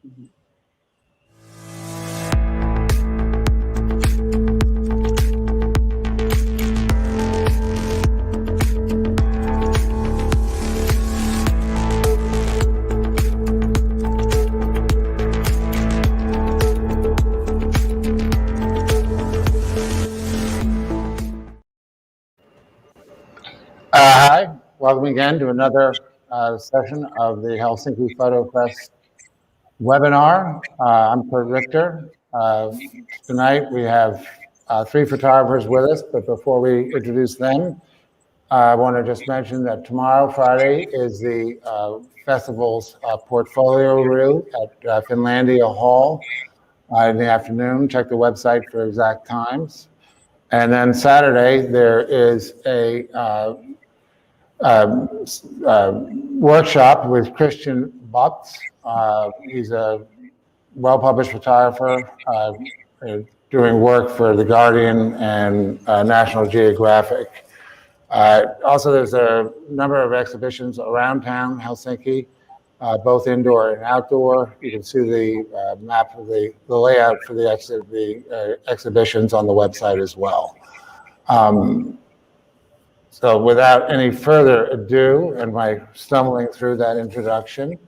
Hi, welcome again to another session of the Helsinki Photo Fest webinar. I'm Kurt Richter. Tonight we have 3 photographers with us, but before we introduce them, I want to just mention that tomorrow, Friday, is the festival's portfolio review at Finlandia Hall in the afternoon. Check the website for exact times. And then Saturday, there is a workshop with Christian Butts. He's a well-published photographer doing work for The Guardian and National Geographic. Also, there's a number of exhibitions around town, Helsinki, both indoor and outdoor. You can see the map of the layout for the exhibitions on the website as well. So without any further ado, and my stumbling through that introduction,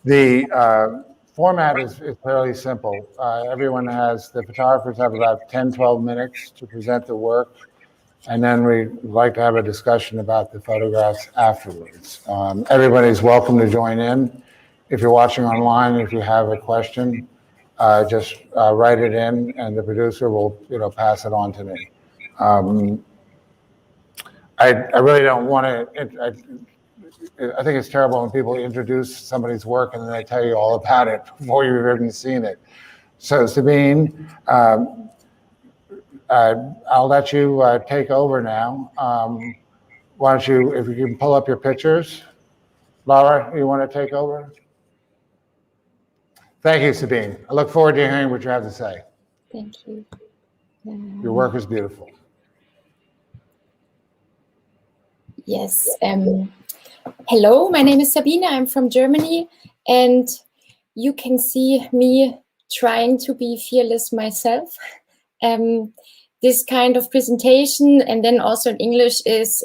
the format is fairly simple. The photographers have about 10, 12 minutes to present the work, and then we'd like to have a discussion about the photographs afterwards. Everybody's welcome to join in. If you're watching online, if you have a question, just write it in, and the producer will pass it on to me. I really don't want to, I think it's terrible when people introduce somebody's work and then they tell you all about it before you've even seen it. So Sabine, I'll let you take over now. Why don't you, if you can pull up your pictures. Laura, you want to take over? Thank you, Sabine. I look forward to hearing what you have to say. Thank you. Your work is beautiful. Yes. Hello, my name is Sabine. I'm from Germany, and you can see me trying to be fearless myself. This kind of presentation, and then also in English, is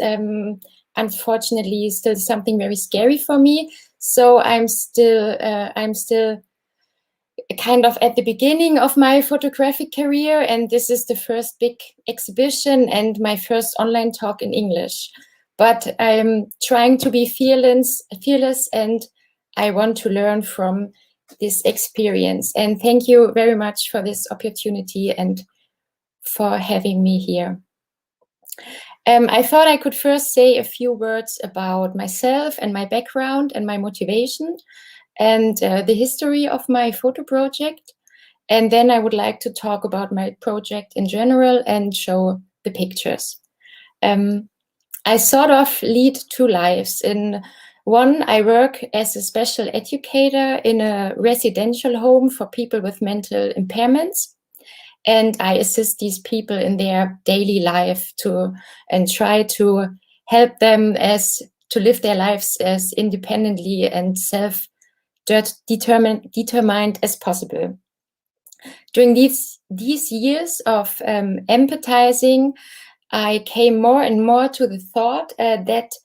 unfortunately still something very scary for me. So I'm still kind of at the beginning of my photographic career, and this is the first big exhibition and my first online talk in English. But I'm trying to be fearless, and I want to learn from this experience. And thank you very much for this opportunity and for having me here. I thought I could first say a few words about myself and my background and my motivation and the history of my photo project. And then I would like to talk about my project in general and show the pictures. I sort of lead 2 lives. In one, I work as a special educator in a residential home for people with mental impairments. And I assist these people in their daily life and try to help them to live their lives as independently and self-determined as possible. During these years of empathizing, I came more and more to the thought that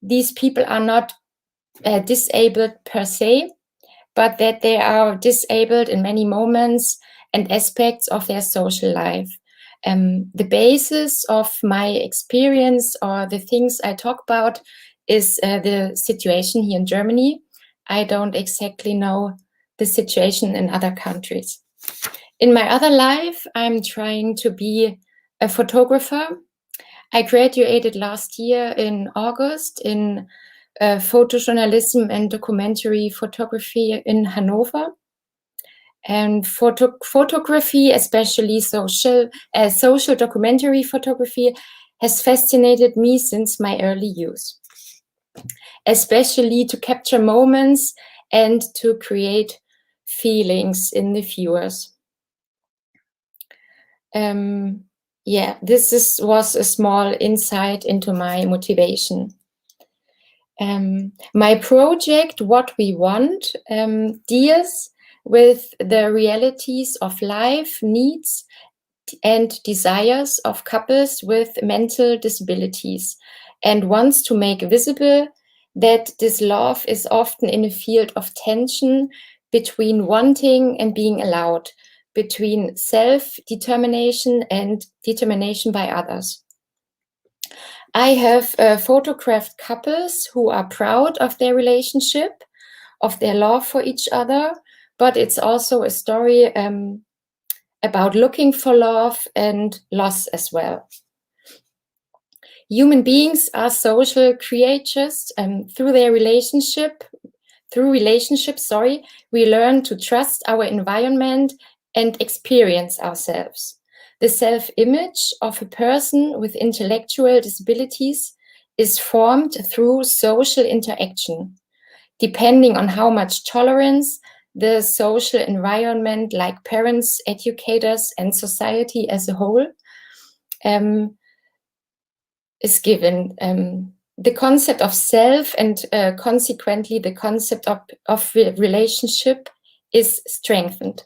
these people are not disabled per se, but that they are disabled in many moments and aspects of their social life. The basis of my experience, or the things I talk about, is the situation here in Germany. I don't exactly know the situation in other countries. In my other life, I'm trying to be a photographer. I graduated last year in August in photojournalism and documentary photography in Hanover. And photography, especially social documentary photography, has fascinated me since my early youth, especially to capture moments and to create feelings in the viewers. This was a small insight into my motivation. My project, What We Want, deals with the realities of life, needs, and desires of couples with mental disabilities, and wants to make visible that this love is often in a field of tension between wanting and being allowed, between self-determination and determination by others. I have photographed couples who are proud of their relationship, of their love for each other, but it's also a story about looking for love and loss as well. Human beings are social creatures, through relationships, we learn to trust our environment and experience ourselves. The self-image of a person with intellectual disabilities is formed through social interaction. Depending on how much tolerance the social environment, like parents, educators, and society as a whole, is given. The concept of self and consequently the concept of relationship is strengthened.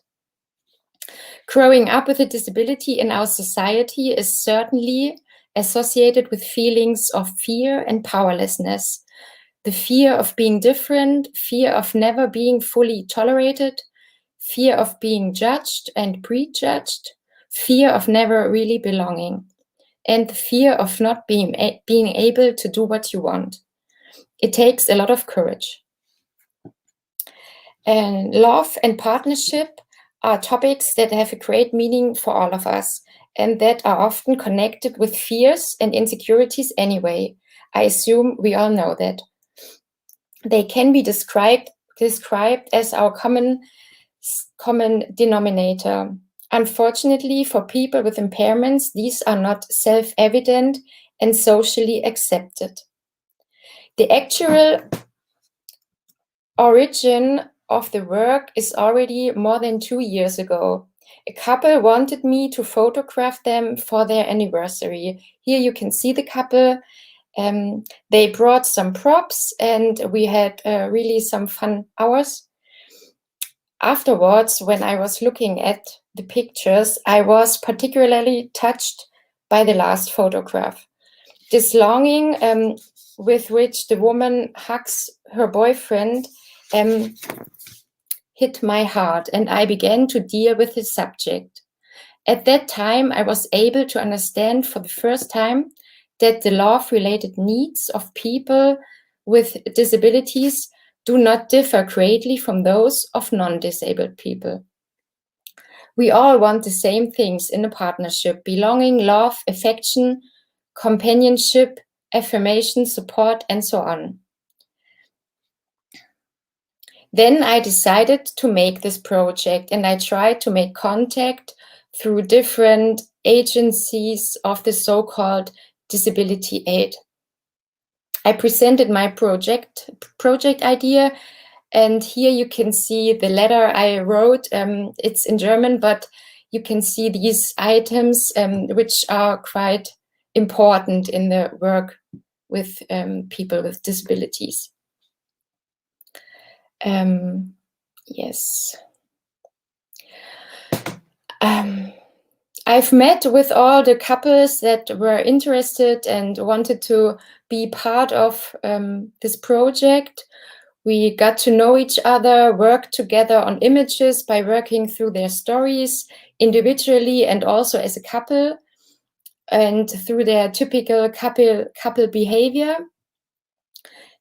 Growing up with a disability in our society is certainly associated with feelings of fear and powerlessness. The fear of being different, fear of never being fully tolerated, fear of being judged and prejudged, fear of never really belonging, and the fear of not being able to do what you want. It takes a lot of courage. And love and partnership are topics that have a great meaning for all of us and that are often connected with fears and insecurities anyway. I assume we all know that. They can be described as our common denominator. Unfortunately, for people with impairments, these are not self-evident and socially accepted. The actual origin of the work is already more than 2 years ago. A couple wanted me to photograph them for their anniversary. Here you can see the couple. They brought some props and we had really some fun hours. Afterwards, when I was looking at the pictures, I was particularly touched by the last photograph. This longing with which the woman hugs her boyfriend hit my heart, and I began to deal with the subject. At that time, I was able to understand for the first time that the love-related needs of people with disabilities do not differ greatly from those of non-disabled people. We all want the same things in a partnership: belonging, love, affection, companionship, affirmation, support, and so on. Then I decided to make this project, and I tried to make contact through different agencies of the so-called disability aid. I presented my project idea, and here you can see the letter I wrote. It's in German, but you can see these items which are quite important in the work with people with disabilities. Yes. I've met with all the couples that were interested and wanted to be part of this project. We got to know each other, worked together on images by working through their stories individually and also as a couple, and through their typical couple behavior.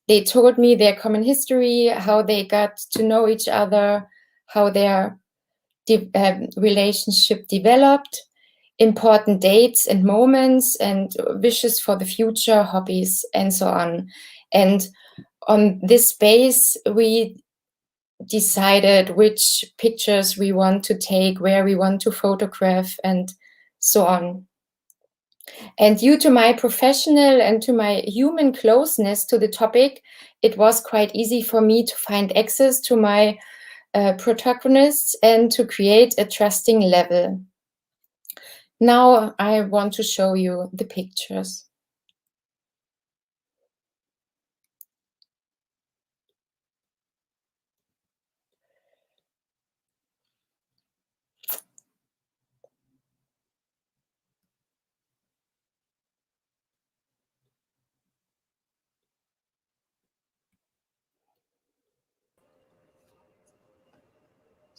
They told me their common history, how they got to know each other, how their relationship developed, important dates and moments, and wishes for the future, hobbies, and so on. And on this base, we decided which pictures we want to take, where we want to photograph, and so on. And due to my professional and to my human closeness to the topic, it was quite easy for me to find access to my protagonists and to create a trusting level. Now I want to show you the pictures.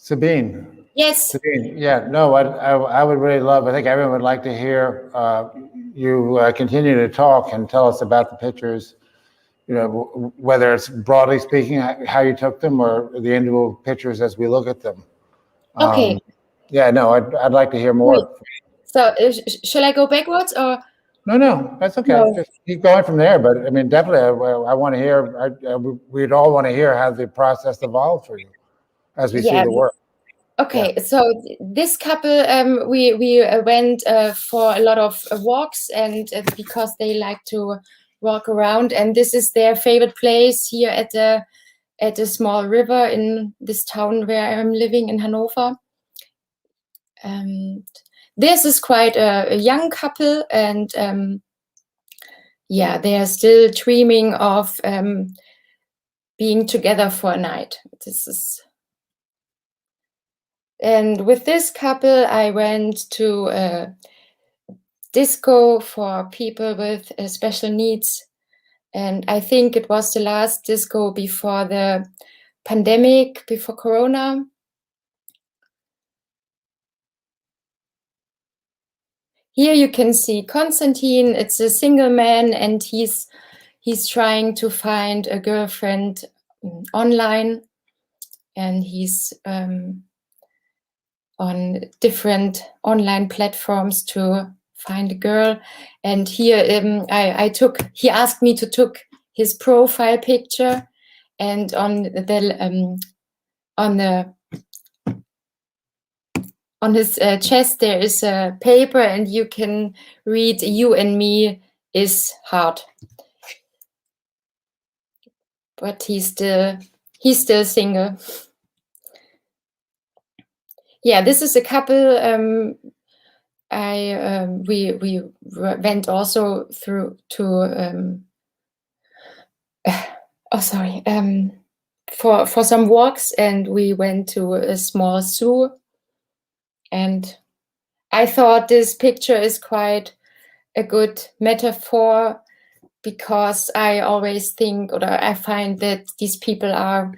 Sabine. Yes. Sabine, yeah, no, I would really love, I think everyone would like to hear you continue to talk and tell us about the pictures, you know, whether it's broadly speaking, how you took them, or the individual pictures as we look at them. Okay. Yeah, no, I'd like to hear more. Wait. So shall I go backwards or? No, that's okay. No. Just keep going from there. But I mean, definitely, I want to hear. We'd all want to hear how the process evolved for you as we see the work. Okay, so this couple, we went for a lot of walks, and because they like to walk around, and this is their favorite place here at a small river in this town where I'm living in Hanover. This is quite a young couple, and yeah, they are still dreaming of being together for a night. And with this couple, I went to a disco for people with special needs. And I think it was the last disco before the pandemic, before Corona. Here you can see Konstantin. It's a single man, and he's trying to find a girlfriend online, and he's on different online platforms to find a girl. And here he asked me to took his profile picture, and on his chest there is a paper, and you can read "You and me is hard." But he's still single. Yeah, this is a couple. We went also through to for some walks, and we went to a small zoo. And I thought this picture is quite a good metaphor, because I always think, or I find that these people are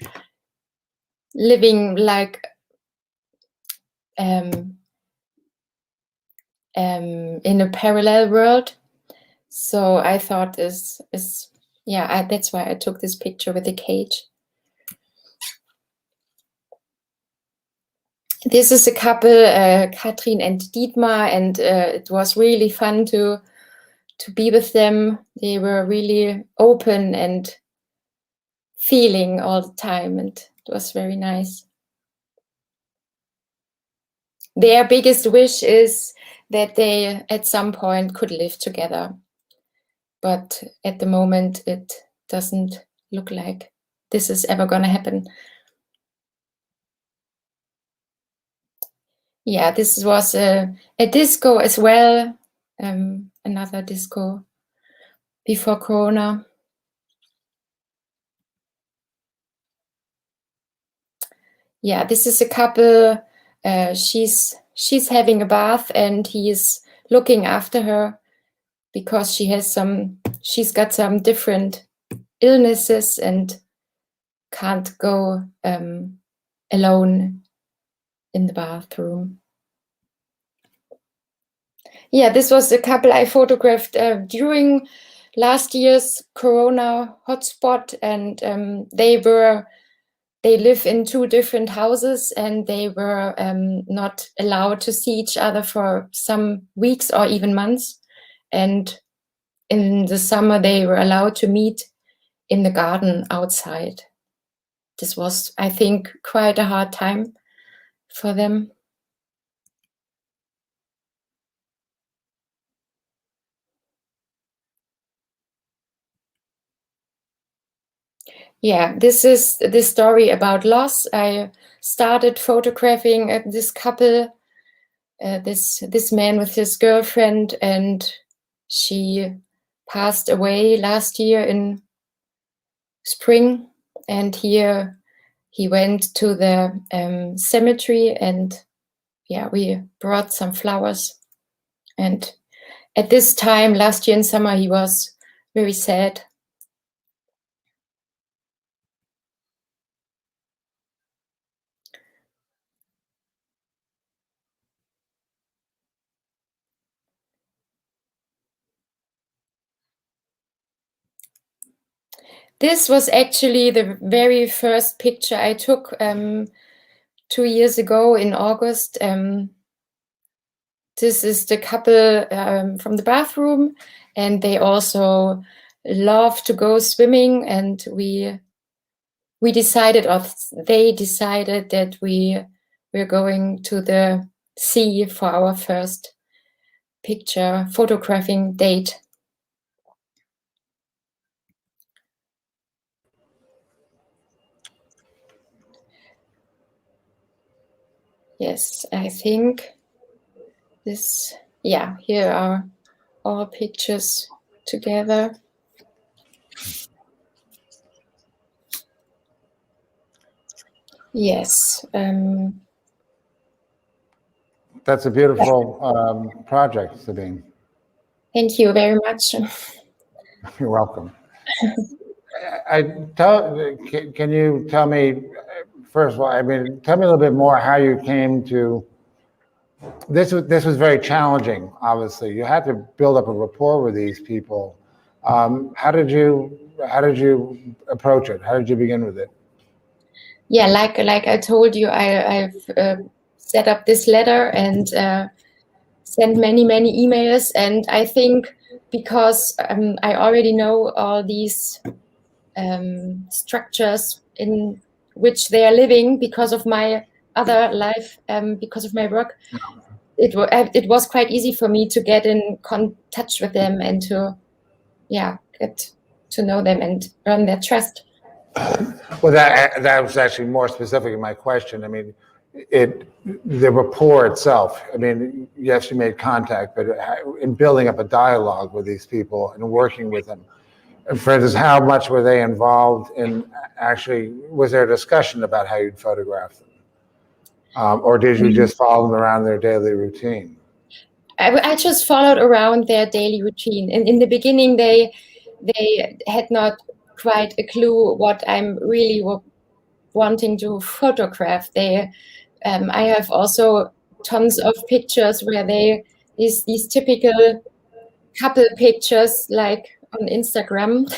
living like in a parallel world. So I thought this is, that's why I took this picture with the cage. This is a couple, Katrin and Dietmar, and it was really fun to be with them. They were really open and feeling all the time, and it was very nice. Their biggest wish is that they at some point could live together. But at the moment, it doesn't look like this is ever going to happen. Yeah, this was a disco as well, another disco before Corona. Yeah, this is a couple. She's having a bath, and he is looking after her because she's got some different illnesses and can't go alone in the bathroom. Yeah, this was a couple I photographed during last year's Corona hotspot, and they live in two different houses, and they were not allowed to see each other for some weeks or even months. And in the summer, they were allowed to meet in the garden outside. This was, I think, quite a hard time for them. Yeah, this is the story about loss. I started photographing this couple, this man with his girlfriend, and she passed away last year in spring. And here he went to the cemetery, and yeah, we brought some flowers. And at this time last year in summer, he was very sad. This was actually the very first picture I took 2 years ago in August. This is the couple from the bathroom, and they also love to go swimming, and we decided, or they decided, that we're going to the sea for our first picture photographing date. Yes, I think this, yeah, here are all pictures together. Yes. That's a beautiful project, Sabine. Thank you very much. You're welcome. Can you tell me, first of all, I mean, tell me a little bit more how you came to, this was very challenging, obviously. You had to build up a rapport with these people. How did you approach it? How did you begin with it? Yeah, like I told you, I've set up this letter and sent many emails, and I think because I already know all these structures in which they are living because of my other life, because of my work, it was quite easy for me to get in touch with them and to get to know them and earn their trust. Well, that was actually more specific in my question. I mean, the rapport itself. I mean, yes, you made contact, but in building up a dialogue with these people and working with them, for instance, how much were they involved in? Actually, was there a discussion about how you'd photograph them, or did you just follow them around their daily routine? I just followed around their daily routine, and in the beginning, they had not quite a clue what I'm really wanting to photograph. I have also tons of pictures where these typical couple pictures like on Instagram,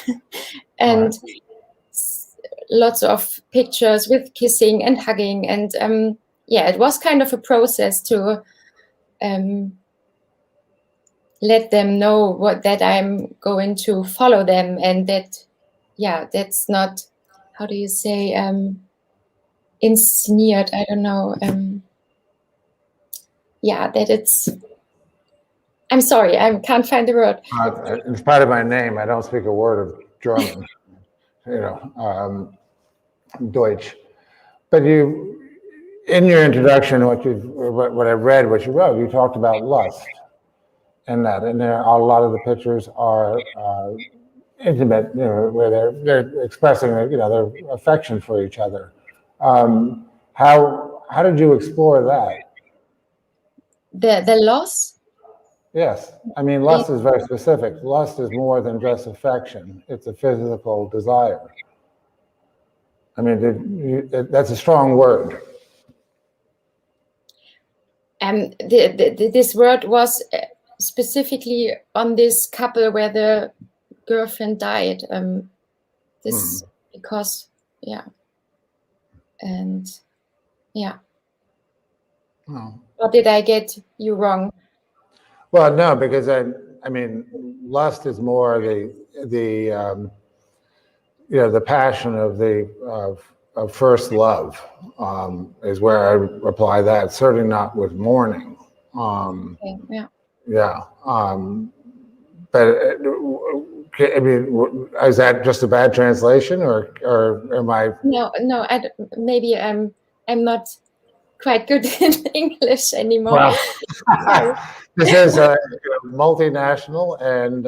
and lots of pictures with kissing and hugging, and it was kind of a process to let them know that I'm going to follow them, and that's not, how do you say, inszeniert, I don't know, that it's, I'm sorry, I can't find the word. In spite of my name, I don't speak a word of German, Deutsch. But you, in your introduction, what I read, what you wrote, you talked about lust, and there are a lot of the pictures are intimate, where they're expressing their affection for each other. How did you explore that? The loss? Yes, I mean, lust is very specific. Lust is more than just affection; it's a physical desire. I mean, that's a strong word. This word was specifically on this couple where the girlfriend died. Because, and Oh. Or did I get you wrong? Well, no, because I mean, lust is more the passion of first love, is where I apply that. Certainly not with mourning. But I mean, is that just a bad translation, or am I? No. Maybe I'm not quite good in English anymore. Well, this is multinational, and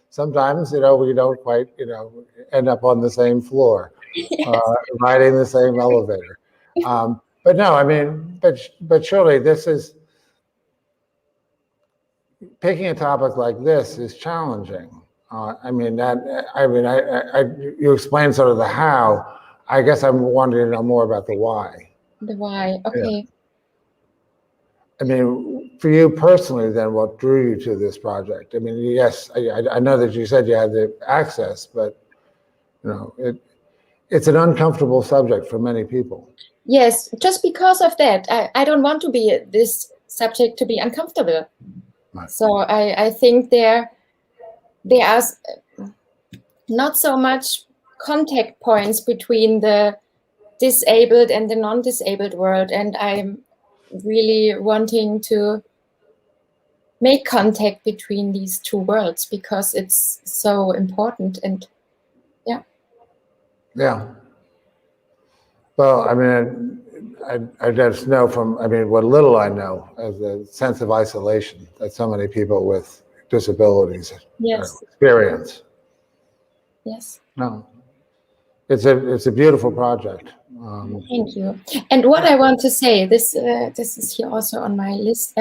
sometimes we don't quite end up on the same floor, riding the same elevator. But no, I mean, but surely this is, picking a topic like this is challenging. You explained sort of the how. I guess I'm wanting to know more about the why. The why, okay. Yeah. I mean, for you personally, then, what drew you to this project? I mean, yes, I know that you said you had the access, but it's an uncomfortable subject for many people. Yes, just because of that, I don't want to be this subject to be uncomfortable. Right. So I think there are not so much contact points between the disabled and the non-disabled world, and I'm really wanting to make contact between these two worlds because it's so important. And Yeah. Well, I mean, I just know from, what little I know, as a sense of isolation that so many people with disabilities experience. Yes. No, it's a beautiful project. Thank you. And what I want to say, this is here also on my list.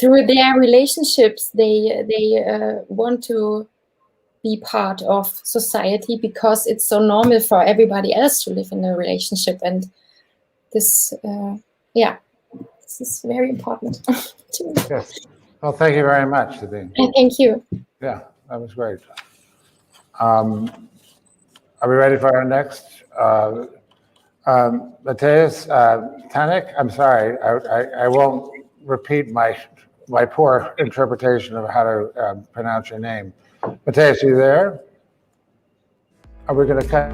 Through their relationships, they want to be part of society because it's so normal for everybody else to live in a relationship, and this is very important to me. Yes. Well, thank you very much, Sabine. Thank you. Yeah, that was great. Are we ready for our next? Matjaž Tančič, I'm sorry, I won't repeat my poor interpretation of how to pronounce your name. Matjaž, you there? Are we going to cut?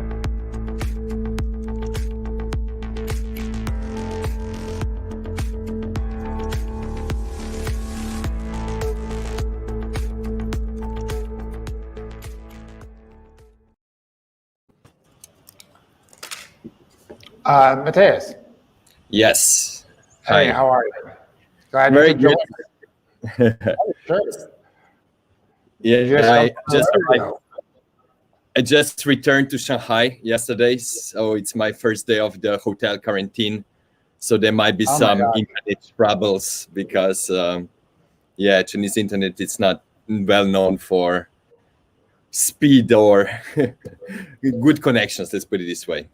Matjaž. Yes. Hey, Hi. how are you? Glad Very you could join good. us. Oh, sure. Yeah, Just I just returned to Shanghai yesterday, so it's my first day of the hotel quarantine. So there might be Oh my some God. internet troubles because, Chinese internet is not well known for speed or good connections. Let's put it this way.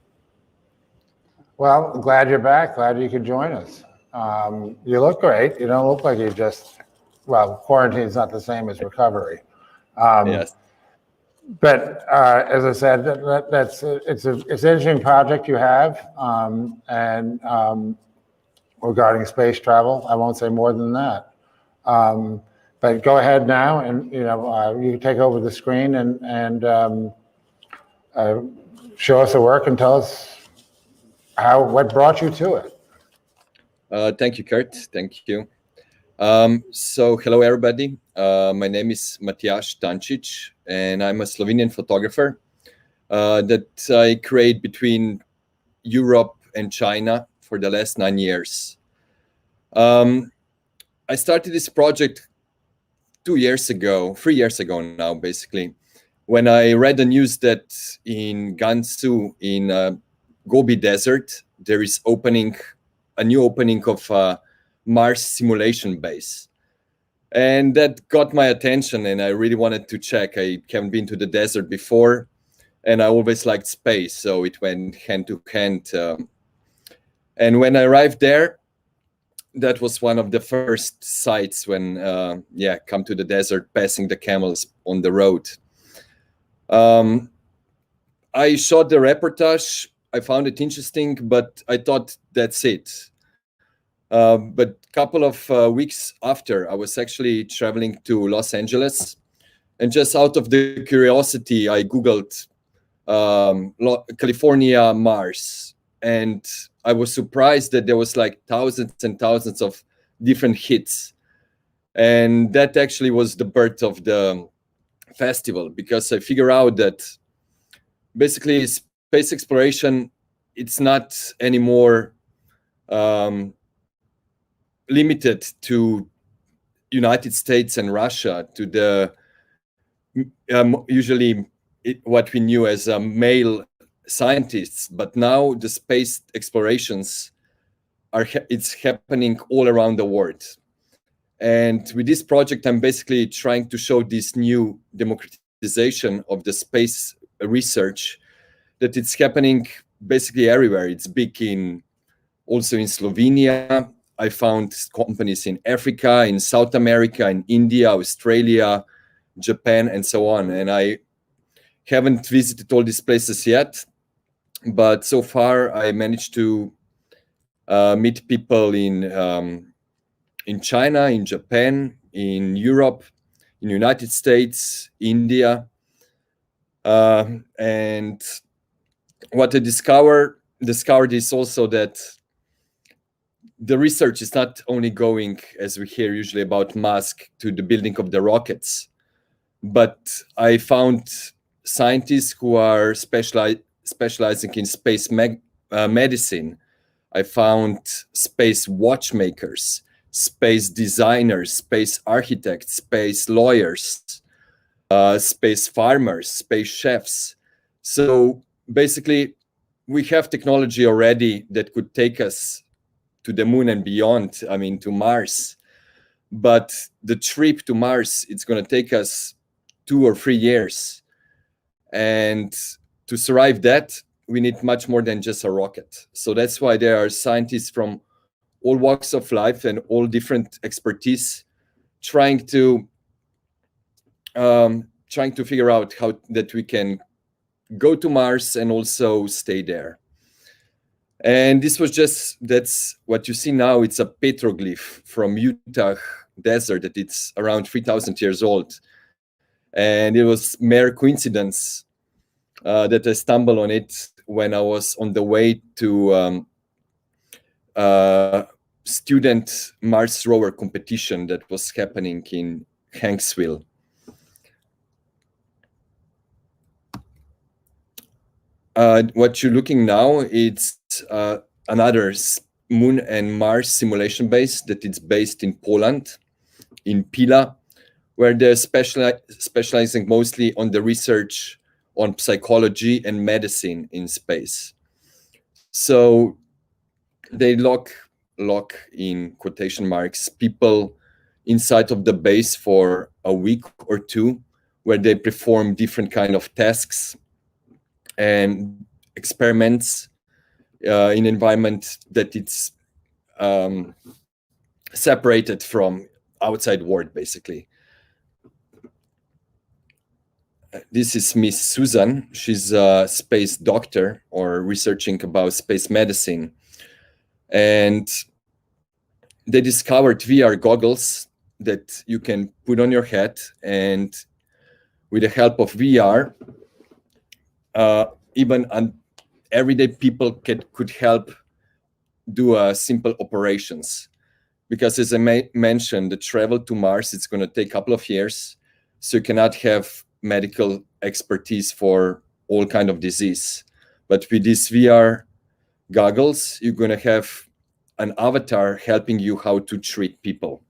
Well, glad you're back. Glad you could join us. You look great. You don't look like you just, quarantine is not the same as recovery. Yes. But as I said, it's an interesting project you have, and regarding space travel, I won't say more than that. But go ahead now, and you can take over the screen and show us the work and tell us what brought you to it. Thank you, Kurt. Thank you. So hello, everybody. My name is Matjaž Tančič, and I'm a Slovenian photographer that I create between Europe and China for the last 9 years. I started this project 3 years ago now, basically, when I read the news that in Gansu, in Gobi Desert, there is a new opening of a Mars simulation base. And that got my attention, and I really wanted to check. I haven't been to the desert before, and I always liked space, so it went hand to hand. And when I arrived there, that was one of the first sites when, come to the desert, passing the camels on the road. I shot the reportage. I found it interesting, but I thought that's it. But a couple of weeks after, I was actually traveling to Los Angeles, and just out of the curiosity, I Googled California Mars, and I was surprised that there was like thousands and thousands of different hits. And that actually was the birth of the festival, because I figure out that basically space exploration, it's not anymore limited to United States and Russia, to the usually what we knew as male scientists, but now the space explorations it's happening all around the world. And with this project, I'm basically trying to show this new democratization of the space research, that it's happening basically everywhere. It's big also in Slovenia. I found companies in Africa, in South America, in India, Australia, Japan, and so on. And Haven't visited all these places yet, but so far I managed to meet people in China, in Japan, in Europe, in the United States, India. And what I discovered is also that the research is not only going, as we hear usually about Musk, to the building of the rockets, but I found scientists who are specializing in space medicine. I found space watchmakers, space designers, space architects, space lawyers, space farmers, space chefs. So basically, we have technology already that could take us to the moon and beyond, I mean, to Mars. But the trip to Mars, it's going to take us 2 or 3 years. And to survive that, we need much more than just a rocket. So that's why there are scientists from all walks of life and all different expertise trying to figure out how that we can go to Mars and also stay there. And that's what you see now. It's a petroglyph from Utah desert that it's around 3,000 years old. And it was mere coincidence that I stumbled on it when I was on the way to student Mars rover competition that was happening in Hanksville. What you're looking now, it's another Moon and Mars simulation base that is based in Poland, in Pila, where they're specializing mostly on the research on psychology and medicine in space. So they lock in quotation marks people inside of the base for a week or two, where they perform different kind of tasks and experiments in environment that it's separated from outside world, basically. This is Miss Susan. She's a space doctor or researching about space medicine. And they discovered VR goggles that you can put on your head, and with the help of VR, even everyday people could help do simple operations. Because as I mentioned, the travel to Mars, it's going to take a couple of years. So you cannot have medical expertise for all kind of disease. But with these VR goggles, you're going to have an avatar helping you how to treat people.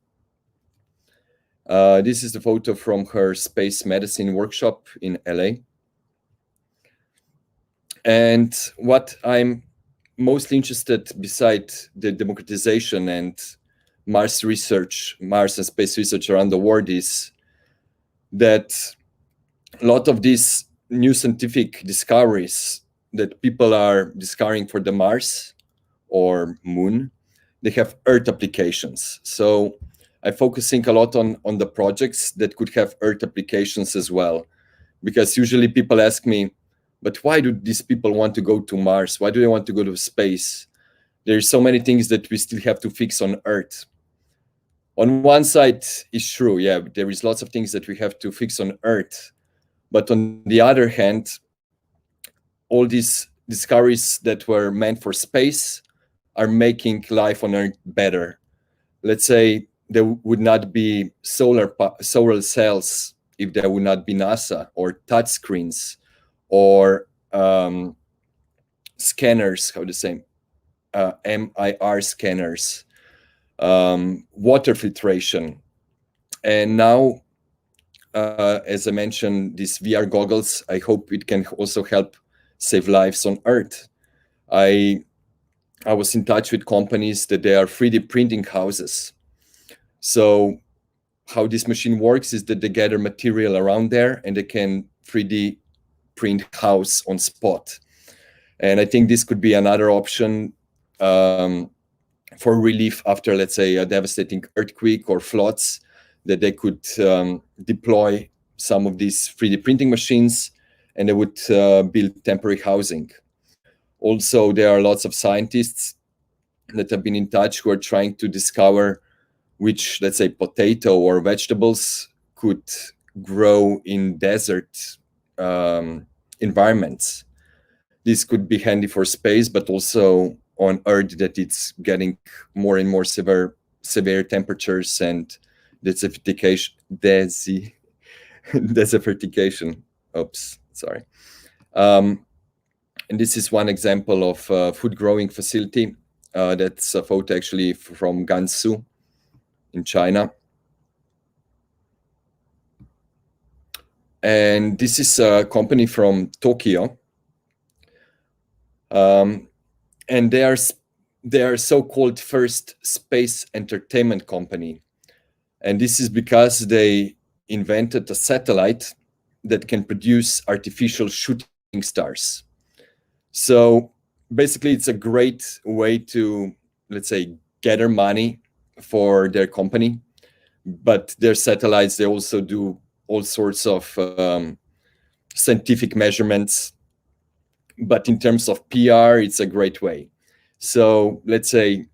This is the photo from her space medicine workshop in LA. And what I'm mostly interested, beside the democratization and Mars research, Mars and space research around the world, is that a lot of these new scientific discoveries that people are discovering for the Mars or Moon, they have Earth applications. So I'm focusing a lot on the projects that could have Earth applications as well. Because usually people ask me, but why do these people want to go to Mars? Why do they want to go to space? There's so many things that we still have to fix on Earth. On one side, it's true, yeah, there is lots of things that we have to fix on Earth. But on the other hand, all these discoveries that were meant for space are making life on Earth better. Let's say there would not be solar cells if there would not be NASA, or touch screens, or scanners, how to say, MIR scanners, water filtration. And now, as I mentioned, these VR goggles, I hope it can also help save lives on Earth. I was in touch with companies that they are 3D printing houses. So how this machine works is that they gather material around there and they can 3D print house on spot. And I think this could be another option for relief after, let's say, a devastating earthquake or floods, that they could deploy some of these 3D printing machines and they would build temporary housing. Also, there are lots of scientists that have been in touch who are trying to discover which, let's say, potato or vegetables could grow in desert environments. This could be handy for space, but also on Earth, that it's getting more and more severe temperatures and desertification. Oops, sorry. And this is one example of a food growing facility. That's a photo actually from Gansu in China. And this is a company from Tokyo. And they are so-called first space entertainment company. And this is because they invented a satellite that can produce artificial shooting stars. So basically, it's a great way to, let's say, gather money for their company. But their satellites, they also do all sorts of scientific measurements. But in terms of PR, it's a great way. So let's say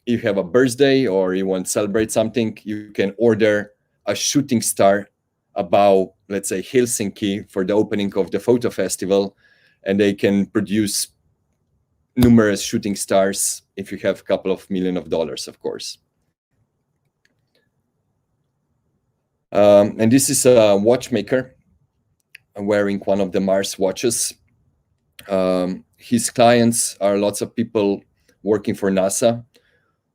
you have a birthday or you want to celebrate something, you can order a shooting star above, let's say, Helsinki for the opening of the photo festival, and they can produce numerous shooting stars if you have a couple of $millions, of course. And this is a watchmaker wearing one of the Mars watches. His clients are lots of people working for NASA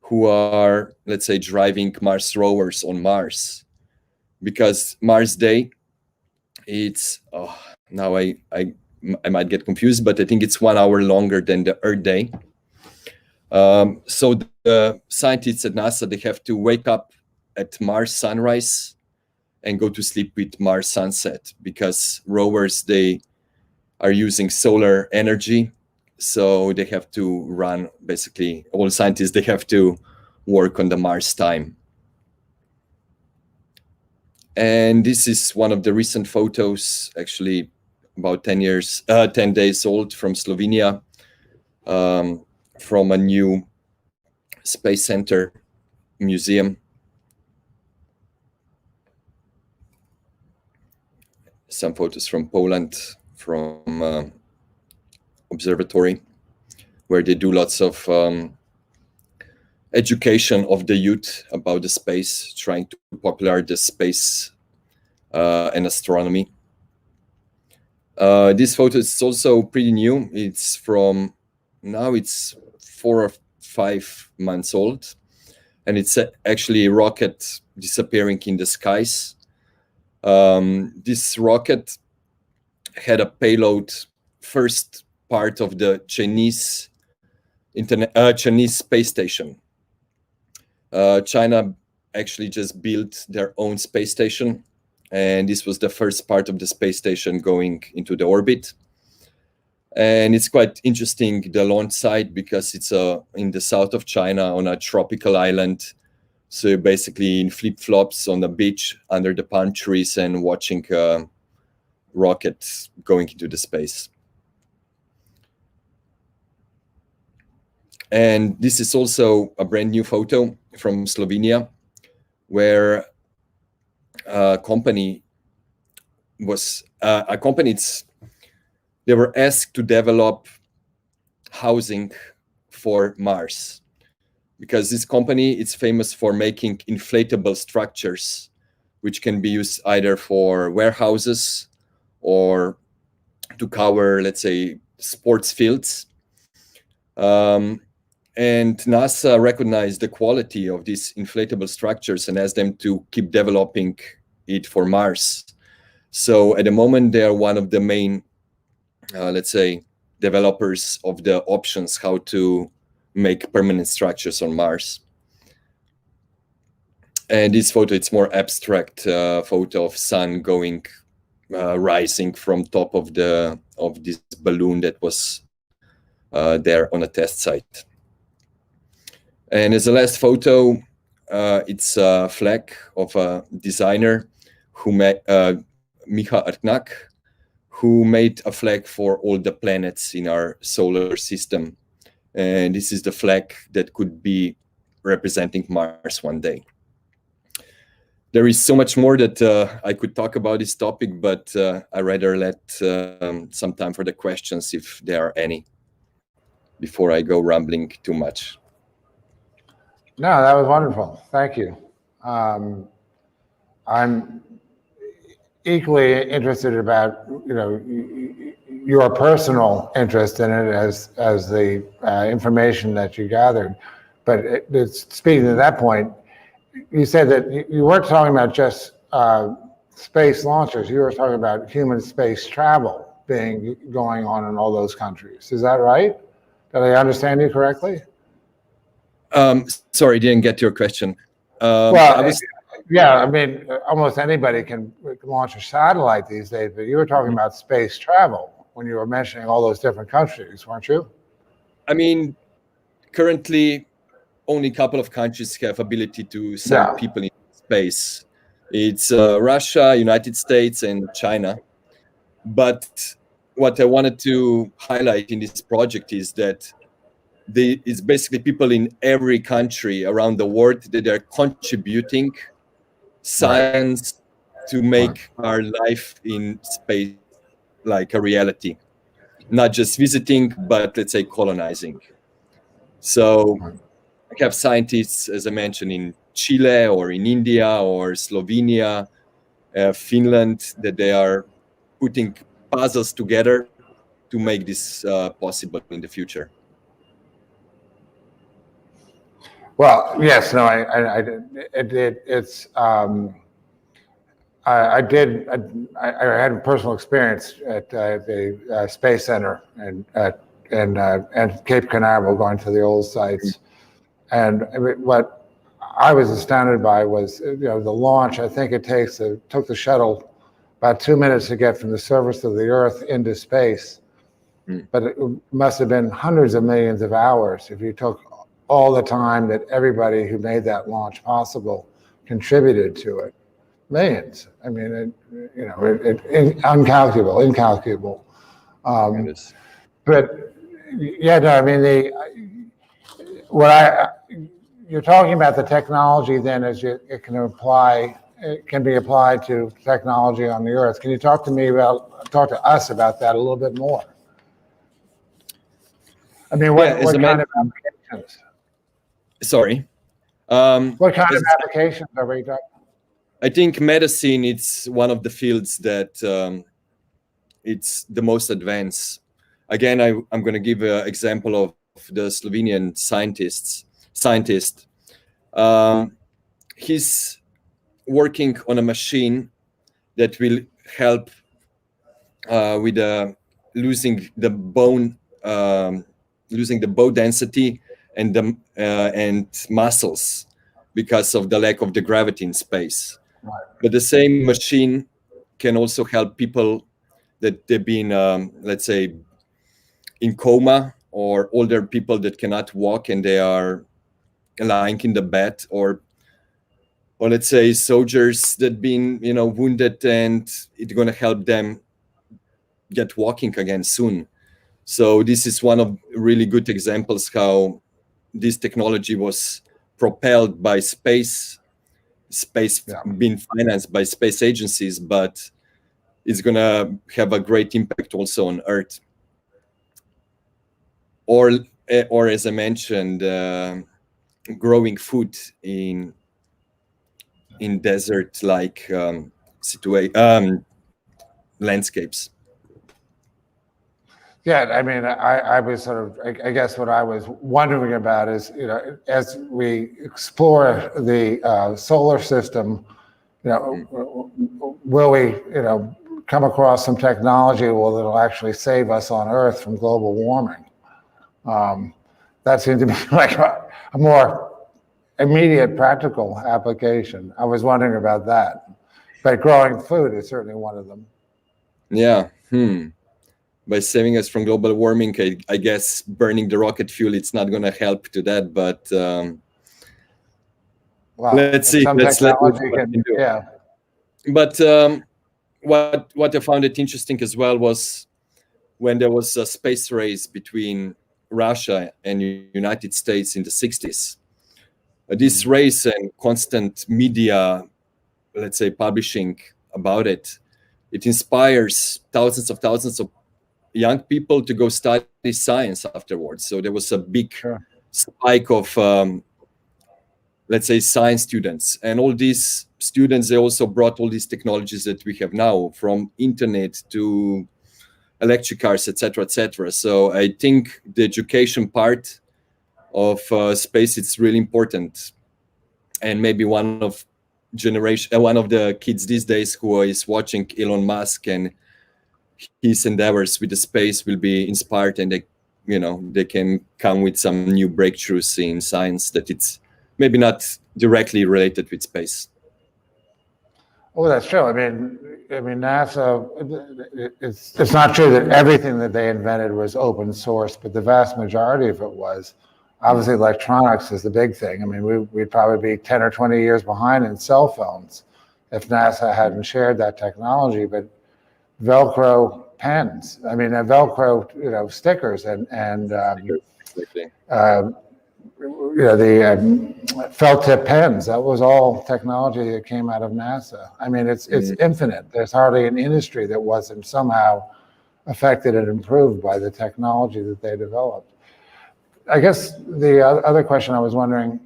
who are, let's say, driving Mars rovers on Mars, because Mars Day, it's now I might get confused, but I think it's 1 hour longer than the Earth Day. So the scientists at NASA, they have to wake up at Mars sunrise and go to sleep with Mars sunset, because rovers, they are using solar energy. So they have to run, basically, all scientists, they have to work on the Mars time. And this is one of the recent photos, actually about 10 days old, from Slovenia, from a new space center museum. Some photos from Poland, from observatory, where they do lots of education of the youth about the space, trying to popularize the space and astronomy. This photo is also pretty new. It's from, now it's 4 or 5 months old, and it's actually a rocket disappearing in the skies. This rocket had a payload, first part of the Chinese space station. China actually just built their own space station, and this was the first part of the space station going into the orbit. And it's quite interesting, the launch site, because it's in the south of China on a tropical island. So basically in flip-flops on the beach under the palm trees and watching rockets going into the space. And this is also a brand new photo from Slovenia, where a company they were asked to develop housing for Mars, because this company is famous for making inflatable structures, which can be used either for warehouses or to cover, let's say, sports fields. And NASA recognized the quality of these inflatable structures and asked them to keep developing it for Mars. So at the moment, they are one of the main, let's say, developers of the options how to make permanent structures on Mars. And this photo, it's more abstract photo of sun going, rising from top of this balloon that was there on a test site. And as a last photo, it's a flag of a designer who Micha Artnak, who made a flag for all the planets in our solar system. And this is the flag that could be representing Mars one day. There is so much more that I could talk about this topic, but I rather let some time for the questions if there are any, before I go rambling too much. No, that was wonderful. Thank you. I'm equally interested about, your personal interest in it as the information that you gathered. But speaking to that point, you said that you weren't talking about just space launches. You were talking about human space travel going on in all those countries. Is that right? Did I understand you correctly? Sorry, didn't get your question. Yeah, I mean, almost anybody can launch a satellite these days, but you were talking about space travel when you were mentioning all those different countries, weren't you? I mean, currently, only a couple of countries have ability to send people in space. It's Russia, United States, and China. But what I wanted to highlight in this project is that it's basically people in every country around the world that are contributing science to make our life in space like a reality. Not just visiting, but let's say colonizing. So I have scientists, as I mentioned, in Chile or in India or Slovenia, Finland, that they are putting puzzles together to make this possible in the future. Well, yes, no, I had a personal experience at the Space Center and Cape Canaveral, going to the old sites. And what I was astounded by was, the launch. I think it took the shuttle about 2 minutes to get from the surface of the Earth into space, but it must have been hundreds of millions of hours if you took all the time that everybody who made that launch possible contributed to it. Millions. I mean, incalculable. But yeah, no, I mean, you're talking about the technology then, as it can be applied to technology on the Earth. Can you talk to us about that a little bit more? I mean, what kind of applications? Sorry. What kind of applications are we talking? I think medicine is one of the fields that it's the most advanced. Again, I'm going to give an example of the Slovenian scientist. He's working on a machine that will help with losing the bone density and muscles because of the lack of the gravity in space. Right. But the same machine can also help people that they've been, let's say, in coma, or older people that cannot walk and they are lying in the bed, or let's say soldiers that been, wounded, and it's going to help them get walking again soon. So this is one of really good examples how this technology was propelled by space being financed by space agencies, but it's going to have a great impact also on Earth. Or as I mentioned, growing food in desert-like landscapes. Yeah, I mean, I was I guess what I was wondering about is, as we explore the solar system, will we, come across some technology that'll actually save us on Earth from global warming? That seemed to be like a more immediate practical application. I was wondering about that, but growing food is certainly one of them. Yeah. By saving us from global warming, I guess burning the rocket fuel, it's not going to help to that, but let's see. Let's let what we can do. Yeah. But what I found it interesting as well was when there was a space race between Russia and United States in the 60s. This race and constant media, let's say, publishing about it, it inspires thousands of young people to go study science afterwards. So there was a big spike of, let's say, science students. And all these students, they also brought all these technologies that we have now, from internet to electric cars, etc., etc. So I think the education part of space is really important. And maybe one of the kids these days who is watching Elon Musk and his endeavors with the space will be inspired, and they can come with some new breakthroughs in science that it's maybe not directly related with space. Oh, that's true. I mean, NASA. It's not true that everything that they invented was open source, but the vast majority of it was. Obviously, electronics is the big thing. I mean, we'd probably be 10 or 20 years behind in cell phones if NASA hadn't shared that technology. But Velcro pens, I mean, Velcro, stickers and the felt tip pens. That was all technology that came out of NASA. I mean, it's infinite. There's hardly an industry that wasn't somehow affected and improved by the technology that they developed. I guess the other question I was wondering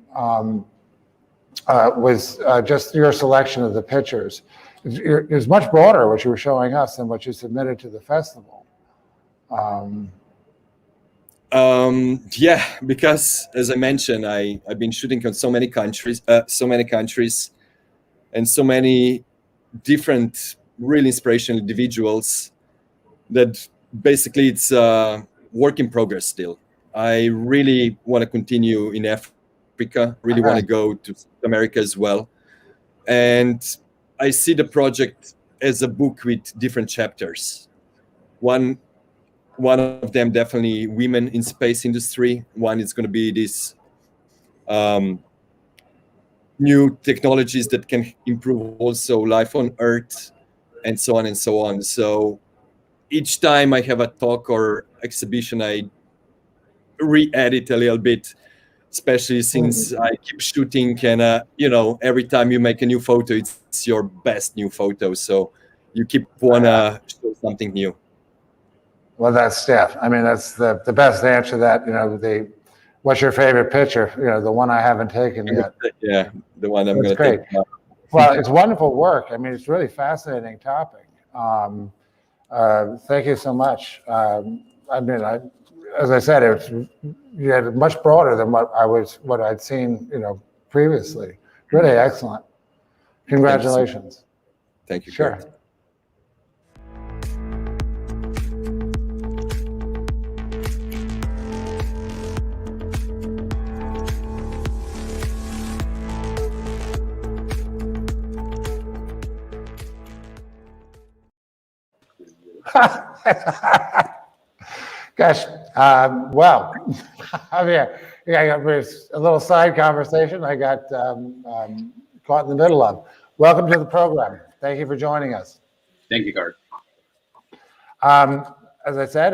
was just your selection of the pictures. It's much broader what you were showing us than what you submitted to the festival. Yeah, because as I mentioned, I've been shooting on so many countries, and so many different really inspirational individuals that basically it's a work in progress still. I really want to continue in Africa, really want to go to South America as well. And I see the project as a book with different chapters. One of them definitely women in space industry. One is going to be this new technologies that can improve also life on Earth, and so on and so on. So each time I have a talk or exhibition, I re-edit a little bit, especially since I keep shooting, and every time you make a new photo, it's your best new photo. So you keep wanna show something new. Well, that's Steph. I mean, that's the best answer to that. What's your favorite picture? The one I haven't taken yet. Yeah, the one I'm going to take. Well, it's wonderful work. I mean, it's really fascinating topic. Thank you so much. As I said, you had much broader than what I'd seen, previously. Really excellent. Congratulations. Thank you. Sure. Gosh, well, Javier, it was a little side conversation I got caught in the middle of. Welcome to the program. Thank you for joining us. Thank you, Gart. As I said,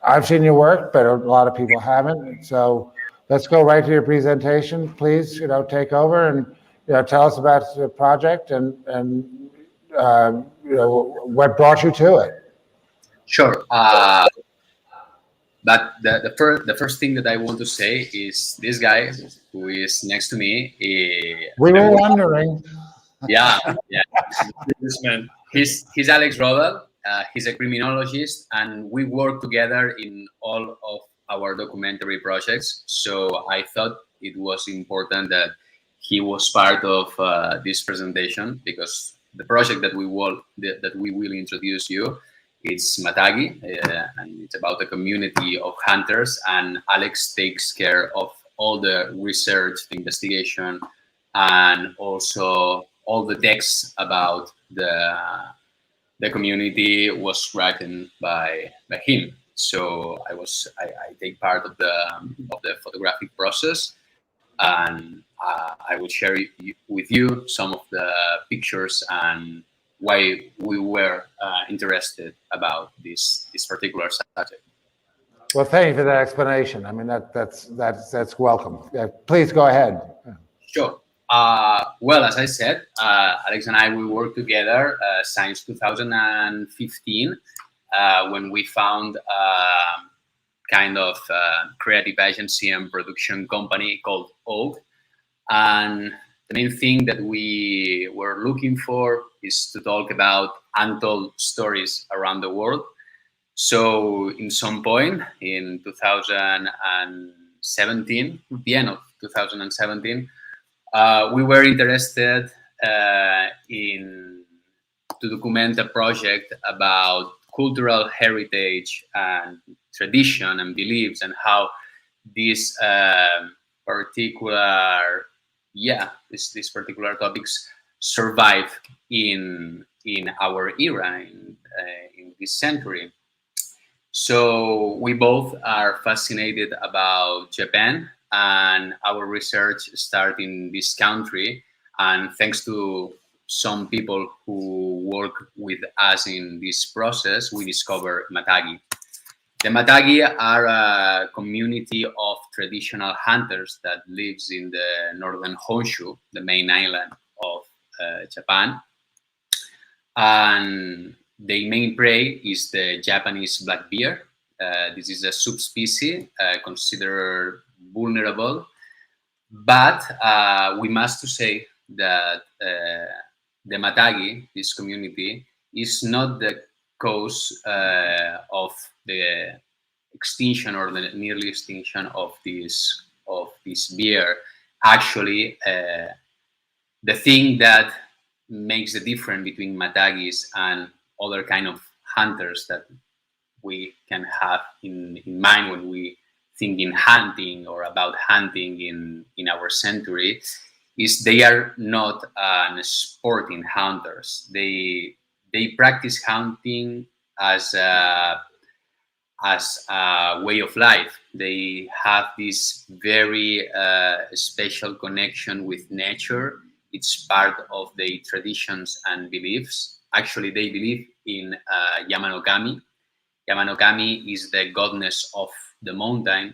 I've seen your work, but a lot of people haven't. So let's go right to your presentation. Please, take over and tell us about the project and what brought you to it. Sure. But the first thing that I want to say is this guy who is next to me. We were wondering. Yeah. This man. He's Alex Rodal. He's a criminologist, and we work together in all of our documentary projects. So I thought it was important that he was part of this presentation, because the project that we will introduce you, it's Matjaž, and it's about a community of hunters, and Alex takes care of all the research, the investigation, and also all the texts about the community was written by him. So I take part of the photographic process, and I will share with you some of the pictures and why we were interested about this particular subject. Well, thank you for that explanation. I mean, that's welcome. Yeah, please go ahead. Sure. Well, as I said, Alex and I, we worked together since 2015 when we found kind of creative agency and production company called Oak. And the main thing that we were looking for is to talk about untold stories around the world. So in some point in 2017, the end of 2017, we were interested in to document a project about cultural heritage and tradition and beliefs, and how these particular these particular topics survive in our era, in this century. So we both are fascinated about Japan, and our research started in this country. And thanks to some people who work with us in this process, we discovered Matagi. The Matagi are a community of traditional hunters that lives in the northern Honshu, the main island of Japan. And their main prey is the Japanese black bear. This is a subspecies considered vulnerable, but we must say that the Matagi, this community, is not the cause of the extinction or the nearly extinction of this bear. Actually, the thing that makes the difference between Matagis and other kind of hunters that we can have in mind when we think in hunting or about hunting in our century is they are not sporting hunters. They practice hunting as a way of life. They have this very special connection with nature. It's part of their traditions and beliefs. Actually, they believe in Yamanokami. Yamanokami is the goddess of the mountain,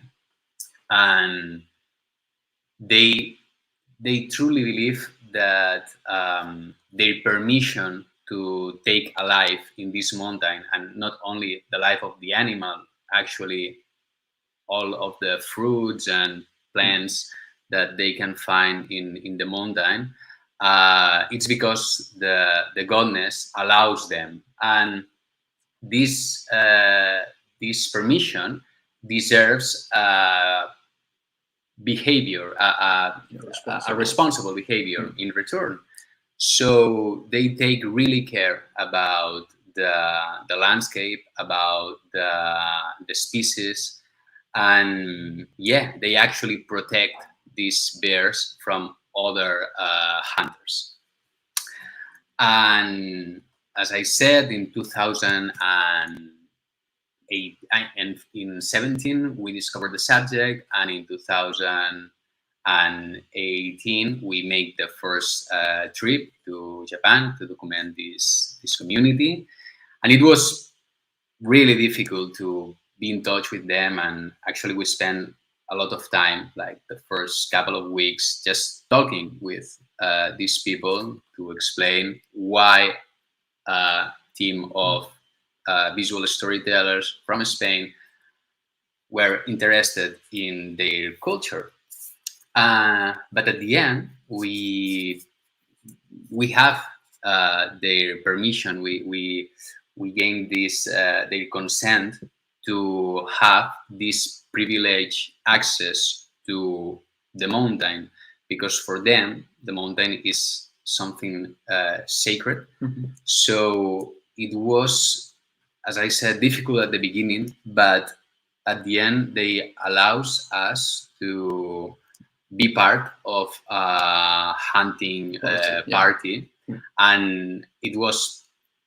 and they truly believe that their permission to take a life in this mountain, and not only the life of the animal, actually all of the fruits and plants that they can find in the mountain, it's because the goddess allows them. And this permission deserves behavior, a responsible behavior in return. So they take really care about the landscape, about the species, and they actually protect these bears from other hunters. And as I said, in 2008 and in 17, we discovered the subject, and in 2018, we made the first trip to Japan to document this community. And it was really difficult to be in touch with them. And actually, we spent a lot of time, like the first couple of weeks, just talking with these people to explain why a team of visual storytellers from Spain were interested in their culture. But at the end, we have their permission. We gained this their consent to have this privileged access to the mountain, because for them the mountain is something sacred. Mm-hmm. So it was, as I said, difficult at the beginning, but at the end they allows us to be part of a hunting party. And it was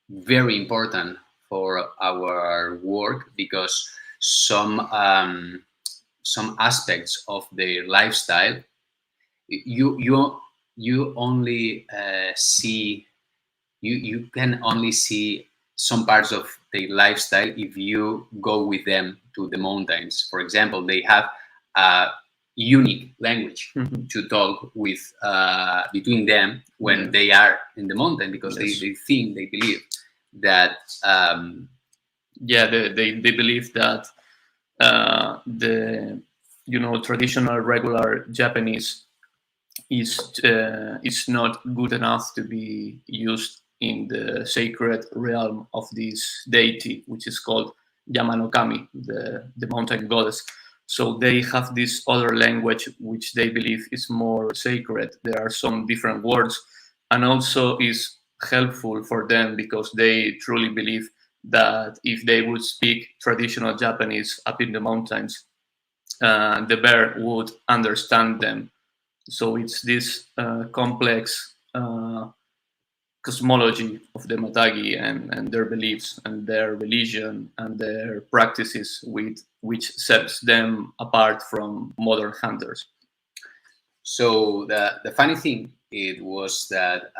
very important for our work, because some aspects of their lifestyle you only see you can only see some parts of their lifestyle if you go with them to the mountains. For example, they have a unique language to talk with between them when they are in the mountain, because they believe that they believe that the traditional regular Japanese is not good enough to be used in the sacred realm of this deity, which is called Yama no Kami, the mountain goddess. So they have this other language which they believe is more sacred. There are some different words, and also is helpful for them because they truly believe that if they would speak traditional Japanese up in the mountains, the bear would understand them. So it's this complex cosmology of the Matagi and their beliefs and their religion and their practices which sets them apart from modern hunters. So the funny thing, it was that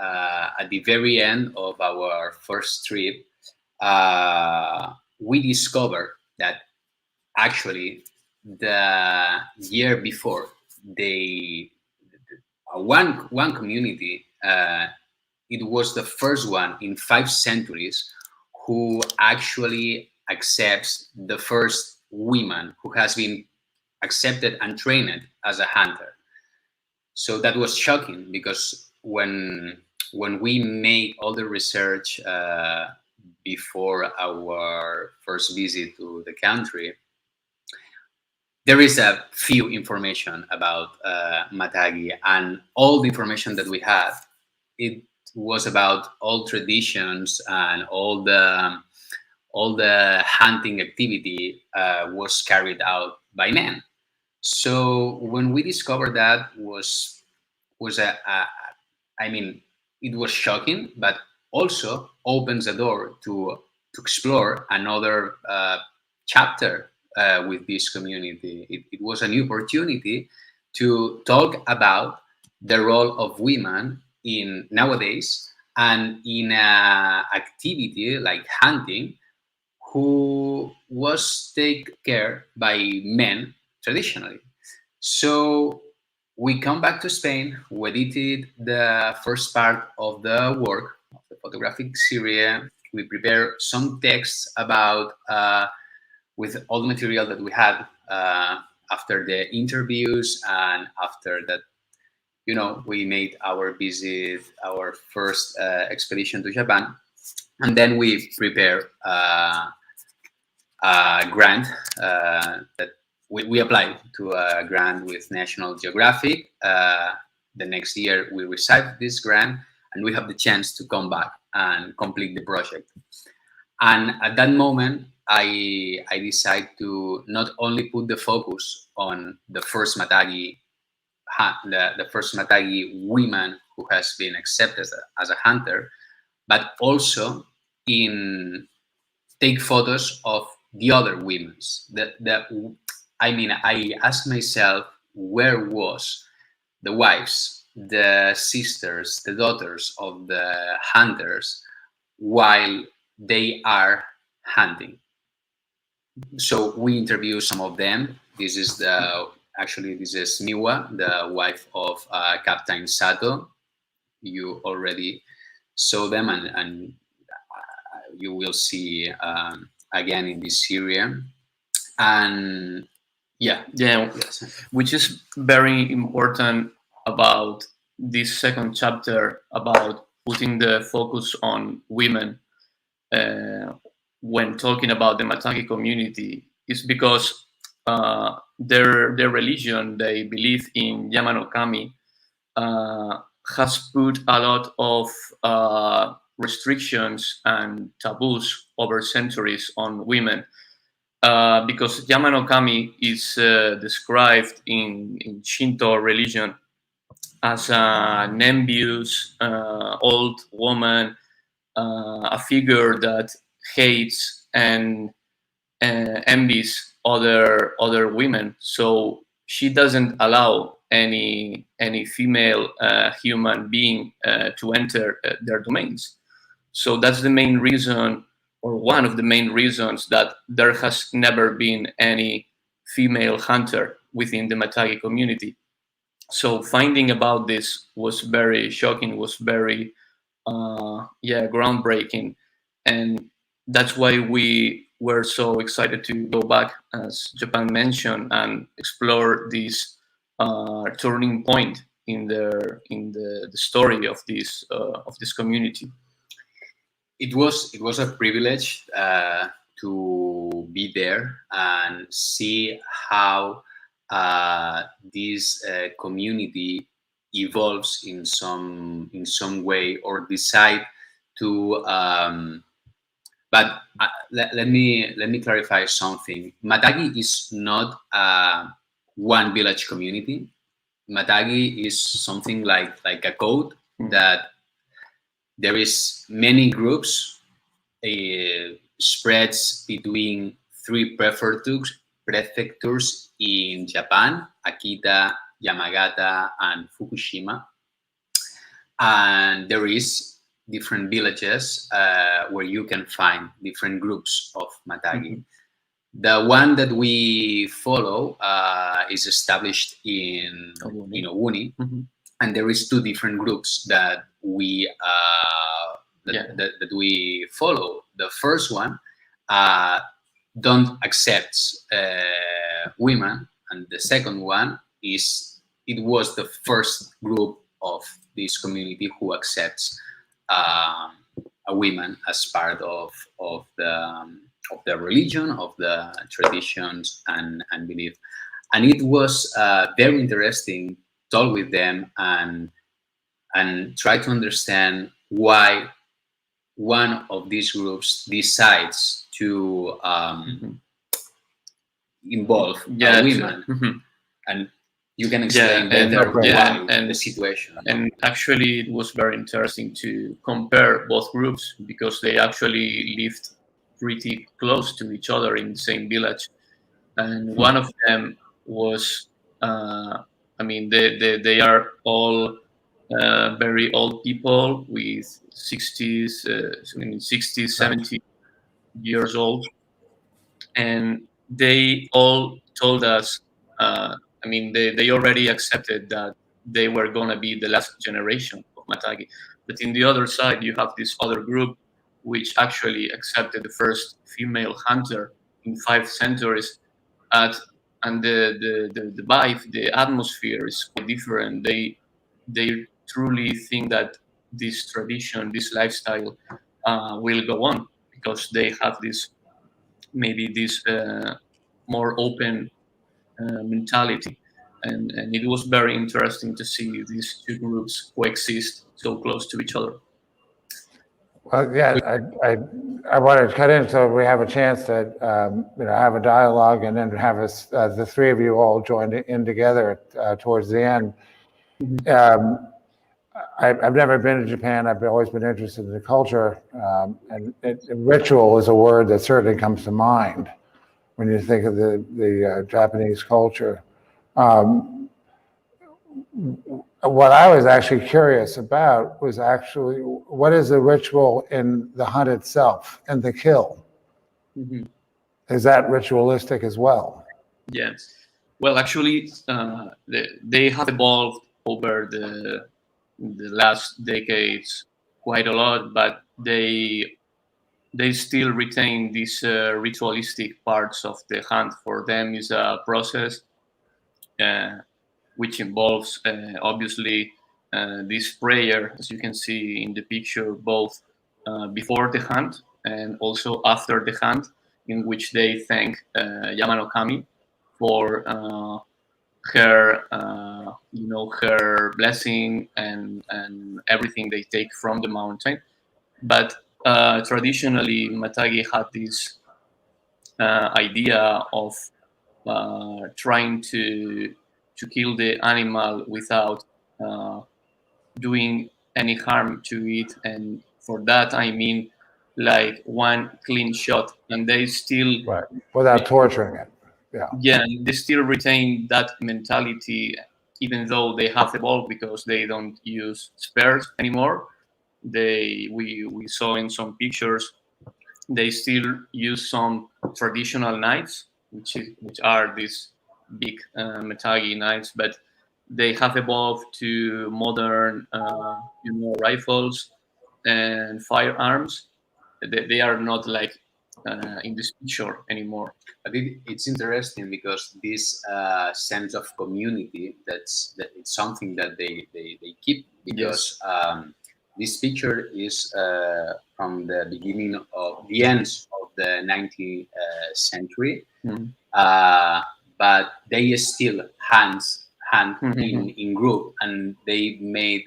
at the very end of our first trip, we discovered that actually the year before, one community, it was the first one in 5 centuries who actually accepts the first woman who has been accepted and trained as a hunter. So that was shocking, because when we made all the research before our first visit to the country, there is a few information about Matagi, and all the information that we had, it was about all traditions and all the hunting activity was carried out by men. So when we discovered that, it was shocking, but also opens the door to explore another chapter with this community. It was a new opportunity to talk about the role of women in nowadays and in activity like hunting, who was taken care by men traditionally. So we come back to Spain. We edited the first part of the work, of the photographic series. We prepared some texts about with all the material that we had after the interviews, and after that, we made our visit, our first expedition to Japan, and then we prepared a grant that we applied to a grant with National Geographic. The next year we received this grant, and we have the chance to come back and complete the project. And at that moment, I decided to not only put the focus on the first Matagi, the first Matagi woman who has been accepted as a hunter, but also in take photos of the other women's. I asked myself, where was the wives, the sisters, the daughters of the hunters while they are hunting? So we interviewed some of them. This is Miwa, the wife of Captain Sato. You already saw them, and you will see again in this series. And yes, which is very important about this second chapter, about putting the focus on women when talking about the Matagi community, is because their religion, they believe in Yama no Kami, has put a lot of restrictions and taboos over centuries on women, because Yama no Kami is described in Shinto religion as an envious old woman, a figure that hates and envies other women. So she doesn't allow any female human being to enter their domains. So that's the main reason, or one of the main reasons, that there has never been any female hunter within the Matjaž community. So finding about this was very shocking, was very groundbreaking, and that's why we were so excited to go back, as Japan mentioned, and explore this turning point in the story of this community. It was a privilege to be there and see how this community evolves in some way, or decide to. But let me clarify something. Matjaž is not one village community. Matjaž is something like a code that there is many groups, spreads between 3 prefectures in Japan: Akita, Yamagata, and Fukushima. And there is different villages where you can find different groups of Matjaž. The one that we follow is established in Oguni, and there is 2 different groups that we that we follow. The first one don't accept women, and the second one was the first group of this community who accepts a woman as part of the religion, of the traditions and belief. And it was very interesting to talk with them and try to understand why one of these groups decides to involve women. And you can explain better why the situation. And actually, it was very interesting to compare both groups, because they actually lived pretty close to each other in the same village. And one of them was, they are all very old people with 60s, 70 years old. And they all told us, they already accepted that they were going to be the last generation of Matjaž. But in the other side, you have this other group which actually accepted the first female hunter in 5 centuries. And the vibe, the atmosphere is quite different. They truly think that this tradition, this lifestyle will go on, because they have this more open mentality, and it was very interesting to see these 2 groups coexist so close to each other. Well, yeah, I wanted to cut in so we have a chance to have a dialogue, and then have us, the 3 of you all join in together towards the end. I've never been to Japan. I've always been interested in the culture, and ritual is a word that certainly comes to mind when you think of the Japanese culture. What I was actually curious about was actually, what is the ritual in the hunt itself and the kill? Is that ritualistic as well? Yes. Well, actually, they have evolved over the last decades quite a lot, but they still retain these ritualistic parts of the hunt. For them, is a process which involves obviously this prayer, as you can see in the picture, both before the hunt and also after the hunt, in which they thank Yama-no-Kami for her blessing and everything they take from the mountain. But traditionally, Matjaž had this idea of trying to kill the animal without doing any harm to it, and for that I mean like one clean shot, and they still without torturing it. Yeah, they still retain that mentality even though they have evolved because they don't use spares anymore. We saw in some pictures they still use some traditional knives, which are these big Matjaž knives, but they have evolved to modern rifles and firearms. They are not like in this picture anymore. I think it's interesting because this sense of community, it's something that they keep, because this picture is from the beginning of the end of the 19th century, but they still hand in group, and they made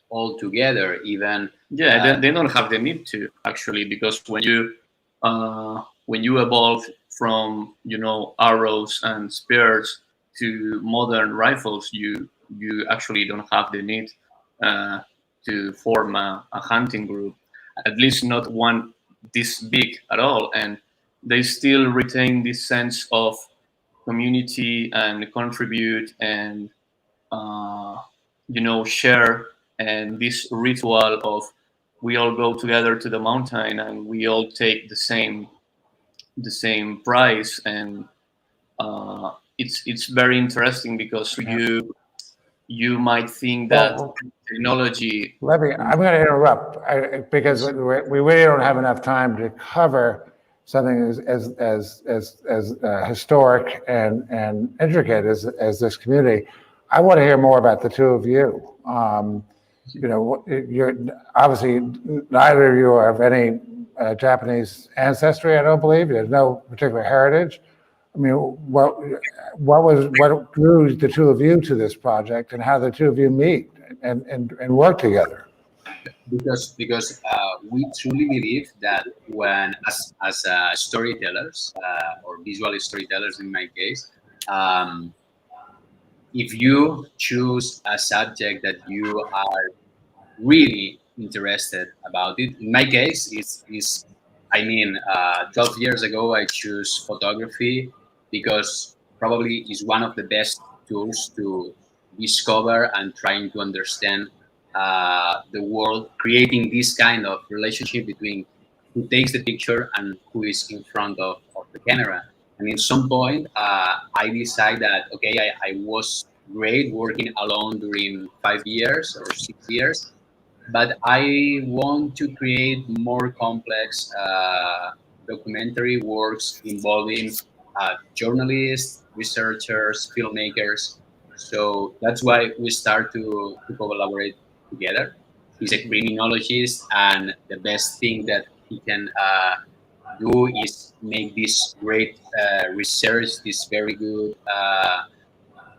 all together. Even they don't have the need to, actually, because when you evolve from arrows and spears to modern rifles, you actually don't have the need to form a hunting group, at least not one this big at all. And they still retain this sense of community and contribute and share, and this ritual of we all go together to the mountain and we all take the same prize. And it's very interesting because you might think that technology. I'm going to interrupt because we really don't have enough time to cover something as historic and intricate as this community. I want to hear more about the two of you. You're obviously, neither of you have any Japanese ancestry, I don't believe. There's no particular heritage. I mean, what drew the two of you to this project, and how the two of you meet and work together? Because we truly believe that when, as storytellers or visual storytellers in my case, if you choose a subject that you are really interested about it, in my case, is 12 years ago I chose photography because probably is one of the best tools to discover and trying to understand the world, creating this kind of relationship between who takes the picture and who is in front of the camera. And at some point, I decided that, okay, I was great working alone during 5 years or 6 years, but I want to create more complex documentary works involving journalists, researchers, filmmakers. So that's why we start to collaborate together. He's a criminologist, and the best thing that he can do is make this great research, this very good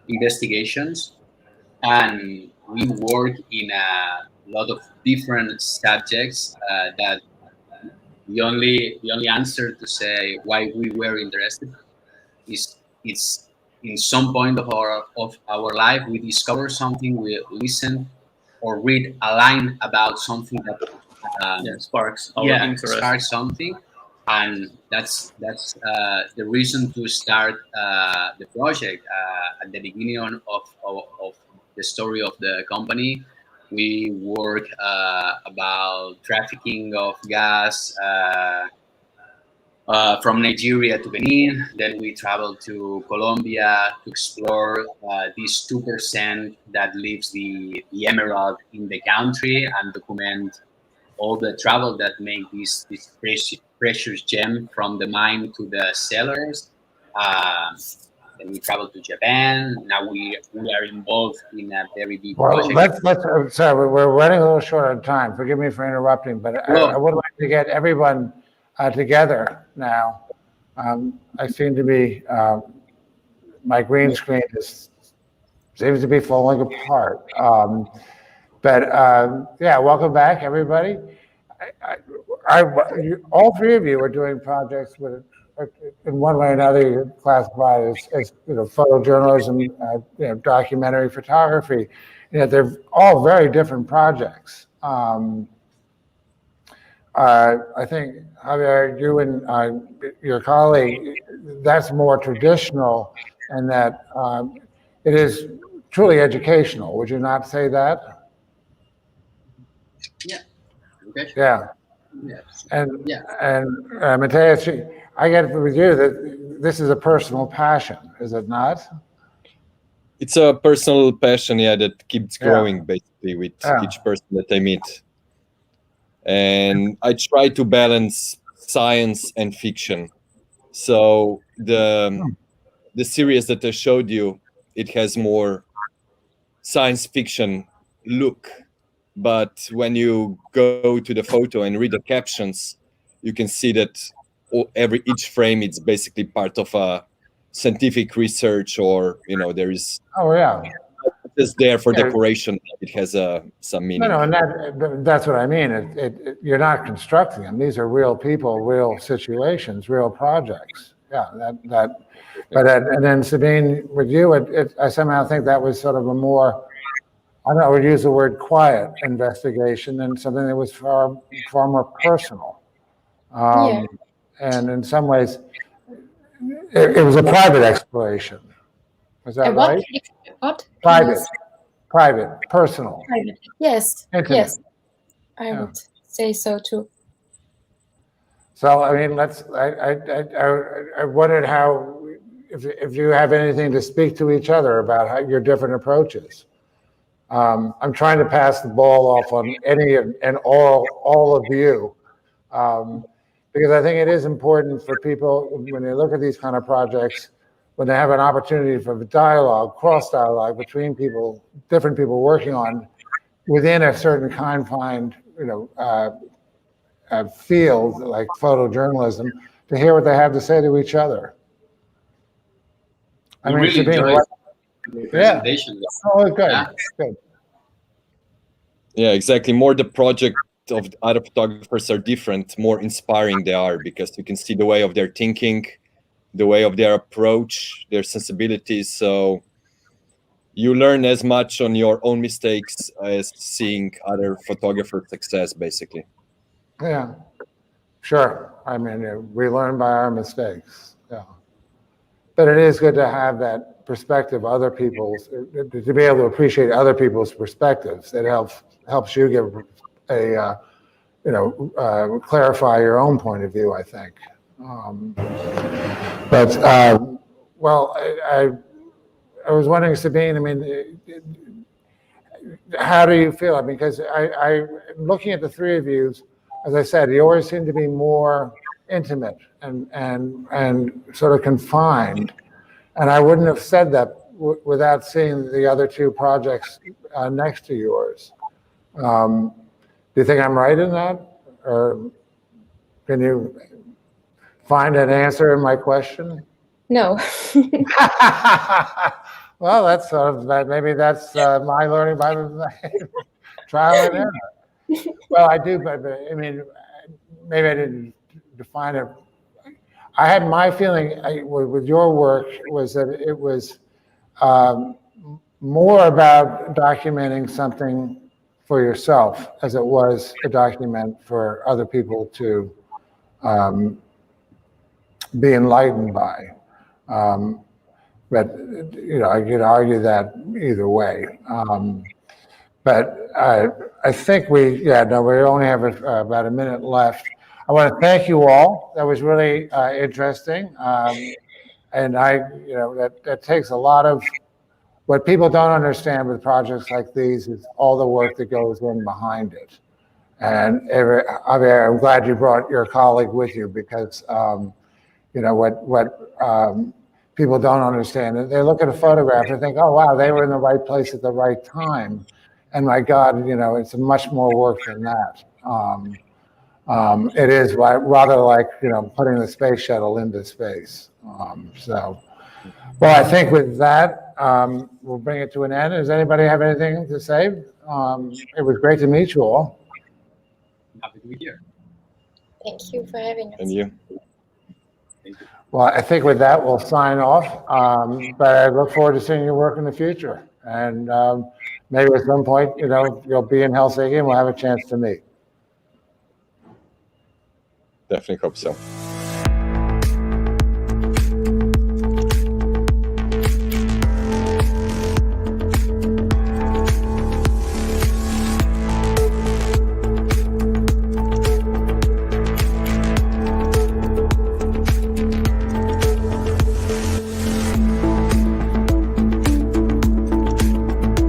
investigations. And we work in a lot of different subjects that the only answer to say why we were interested is it's in some point of our life we discover something, we listen or read a line about something that sparks our interest. Sparks something, and that's the reason to start the project. At the beginning of the story of the company, we work about trafficking of gas from Nigeria to Benin. Then we travel to Colombia to explore this 2% that leaves the emerald in the country and document all the travel that make this precious gem from the mine to the sellers. Then we travel to Japan. Now we are involved in a very big project. Sorry, we're running a little short on time. Forgive me for interrupting, but I would like to get everyone together now. I seem to be, my green screen seems to be falling apart. Welcome back, everybody. All three of you are doing projects with, in one way or another, you're classified as photojournalism, documentary photography. They're all very different projects. I think, Javier, you and your colleague, that's more traditional, and that it is truly educational. Would you not say that? Yeah. Okay. Yeah. Yes. And Yeah. Matjaž, I get it with you that this is a personal passion, is it not? It's a personal passion, yeah, that keeps Yeah. growing basically with Yeah. each person that I meet. And I try to balance science and fiction. So the series that I showed you, it has more science fiction look, but when you go to the photo and read the captions, you can see that each frame is basically part of a scientific research, or there is Oh, yeah. just there for Yeah. decoration. It has some meaning. No, and that's what I mean. You're not constructing them. These are real people, real situations, real projects. Yeah, and then Sabine, with you, I somehow think that was sort of a more, I don't know, I would use the word quiet investigation and something that was far more personal. Yeah. And in some ways, it was a private exploration. Is that What? right? What? Private, personal. Private. Yes. Intimate. Yes. I Yeah. would say so too. So, I mean, I wondered how, if you have anything to speak to each other about how your different approaches. I'm trying to pass the ball off on any and all of you, because I think it is important for people when they look at these kind of projects, when they have an opportunity for dialogue, cross dialogue between people, different people working on within a certain confined, field like photojournalism, to hear what they have to say to each other. I We mean, really Sabine, enjoyed the presentation. oh, good, Yeah. good. Yeah, exactly. More the project of other photographers are different, more inspiring they are, because you can see the way of their thinking, the way of their approach, their sensibilities. So you learn as much on your own mistakes as seeing other photographers' success, basically. Yeah, sure. I mean, we learn by our mistakes. Yeah, but it is good to have that perspective, other people's, to be able to appreciate other people's perspectives. It helps you give clarify your own point of view, I think. Well, I was wondering, Sabine, I mean, how do you feel? I mean, because I looking at the three of you, as I said, you always seem to be more intimate and sort of confined. And I wouldn't have said that without seeing the other two projects next to yours. Do you think I'm right in that? Or can you find an answer in my question? No. Well, that's sort of, maybe that's my learning by trial and error. Well, I do, but I mean, maybe I didn't define it. I had my feeling with your work was that it was more about documenting something for yourself as it was a document for other people to be enlightened by. But I could argue that either way. But I think we only have about a minute left. I want to thank you all. That was really interesting. And that takes a lot of, what people don't understand with projects like these is all the work that goes in behind it. And Javier, I'm glad you brought your colleague with you, because what people don't understand, they look at a photograph and think, oh wow, they were in the right place at the right time. And my God, it's much more work than that. It is rather like, putting the space shuttle into space. Well, I think with that, we'll bring it to an end. Does anybody have anything to say? It was great to meet you all. Happy to be here. Thank you for having us. And you? Thank you. Well, I think with that, we'll sign off. But I look forward to seeing your work in the future. And maybe at some point, you'll be in Helsinki and we'll have a chance to meet. Definitely hope so.